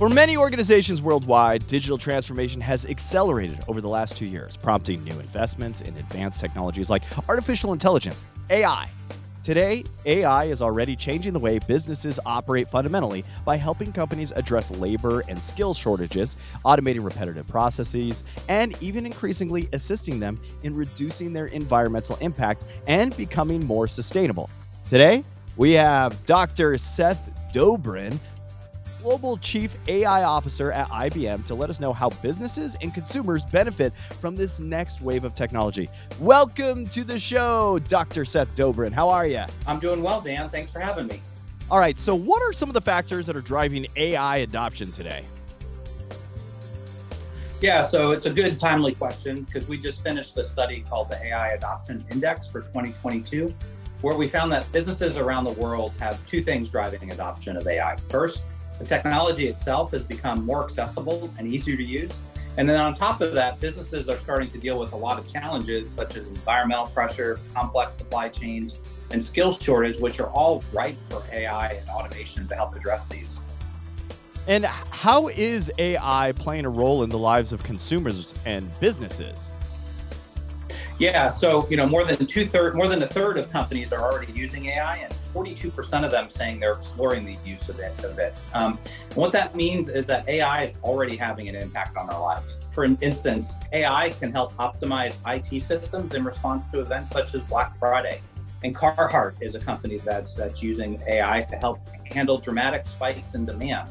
For many organizations worldwide, digital transformation has accelerated over the last 2 years, prompting new investments in advanced technologies like artificial intelligence, AI. Today, AI is already changing the way businesses operate fundamentally by helping companies address labor and skill shortages, automating repetitive processes, and even increasingly assisting them in reducing their environmental impact and becoming more sustainable. Today, we have Dr. Seth Dobrin, Global Chief AI Officer at IBM, to let us know how businesses and consumers benefit from this next wave of technology. Welcome to the show, Dr. Seth Dobrin. How are you? I'm doing well, Dan. Thanks for having me. All right, so what are some of the factors that are driving AI adoption today? Yeah, so it's a good, timely question because we just finished a study called the AI Adoption Index for 2022, where we found that businesses around the world have two things driving adoption of AI. First, the technology itself has become more accessible and easier to use. And then on top of that, businesses are starting to deal with a lot of challenges such as environmental pressure, complex supply chains, and skills shortage, which are all ripe for AI and automation to help address these. And how is AI playing a role in the lives of consumers and businesses? Yeah, so more than a third of companies are already using AI, and 42% of them saying they're exploring the use of it. What that means is that AI is already having an impact on our lives. For instance, AI can help optimize IT systems in response to events such as Black Friday. And Carhartt is a company that's using AI to help handle dramatic spikes in demand,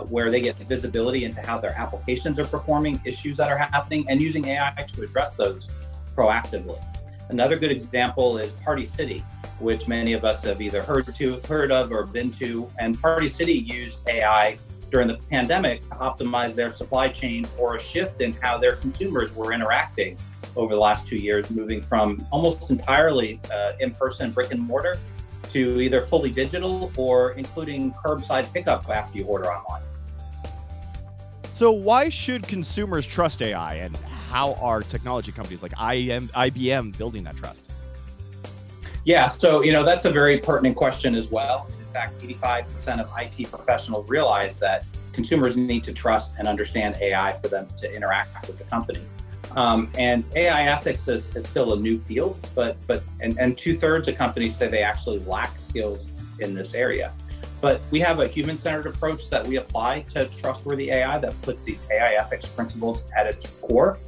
where they get visibility into how their applications are performing, issues that are happening, and using AI to address those proactively. Another good example is Party City, which many of us have either heard of or been to. And Party City used AI during the pandemic to optimize their supply chain or a shift in how their consumers were interacting over the last 2 years, moving from almost entirely in-person brick and mortar to either fully digital or including curbside pickup after you order online. So why should consumers trust AI, and how are technology companies like IBM building that trust? Yeah, so that's a very pertinent question as well. In fact, 85% of IT professionals realize that consumers need to trust and understand AI for them to interact with the company. And AI ethics is still a new field, but 2/3 of companies say they actually lack skills in this area. But we have a human-centered approach that we apply to trustworthy AI that puts these AI ethics principles at its core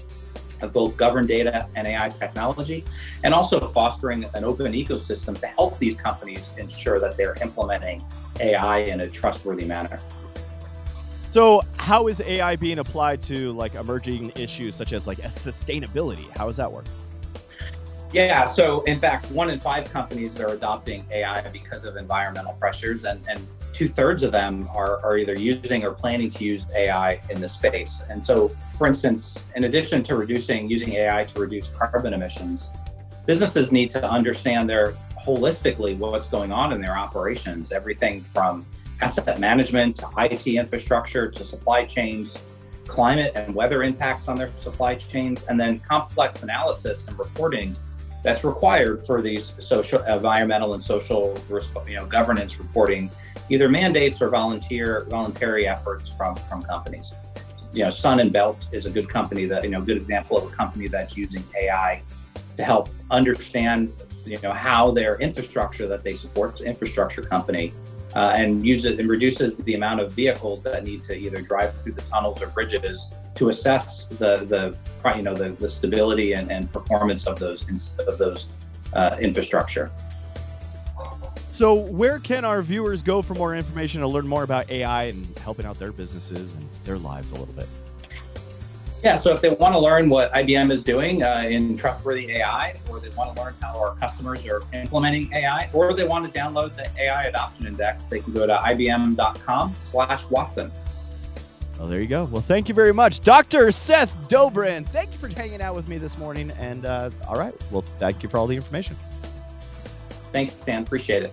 of both governed data and AI technology, and also fostering an open ecosystem to help these companies ensure that they're implementing AI in a trustworthy manner. So how is AI being applied to emerging issues such as sustainability? How does that work? Yeah, so in fact, 1 in 5 companies are adopting AI because of environmental pressures, and 2/3 of them are either using or planning to use AI in this space. And so, for instance, in addition to using AI to reduce carbon emissions, businesses need to understand holistically what's going on in their operations, everything from asset management to IT infrastructure to supply chains, climate and weather impacts on their supply chains, and then complex analysis and reporting that's required for these social, environmental, and social, governance reporting, either mandates or voluntary efforts from companies. Sun and Belt is a good company good example of a company that's using AI to help understand, how their infrastructure that they support, infrastructure company, and reduces the amount of vehicles that need to either drive through the tunnels or bridges to assess the stability and performance of those infrastructure. So where can our viewers go for more information to learn more about AI and helping out their businesses and their lives a little bit? Yeah, so if they want to learn what IBM is doing in trustworthy AI, or they want to learn how our customers are implementing AI, or they want to download the AI Adoption Index, they can go to ibm.com/Watson. Well, there you go. Well, thank you very much, Dr. Seth Dobrin. Thank you for hanging out with me this morning. And all right, well, thank you for all the information. Thanks, Stan. Appreciate it.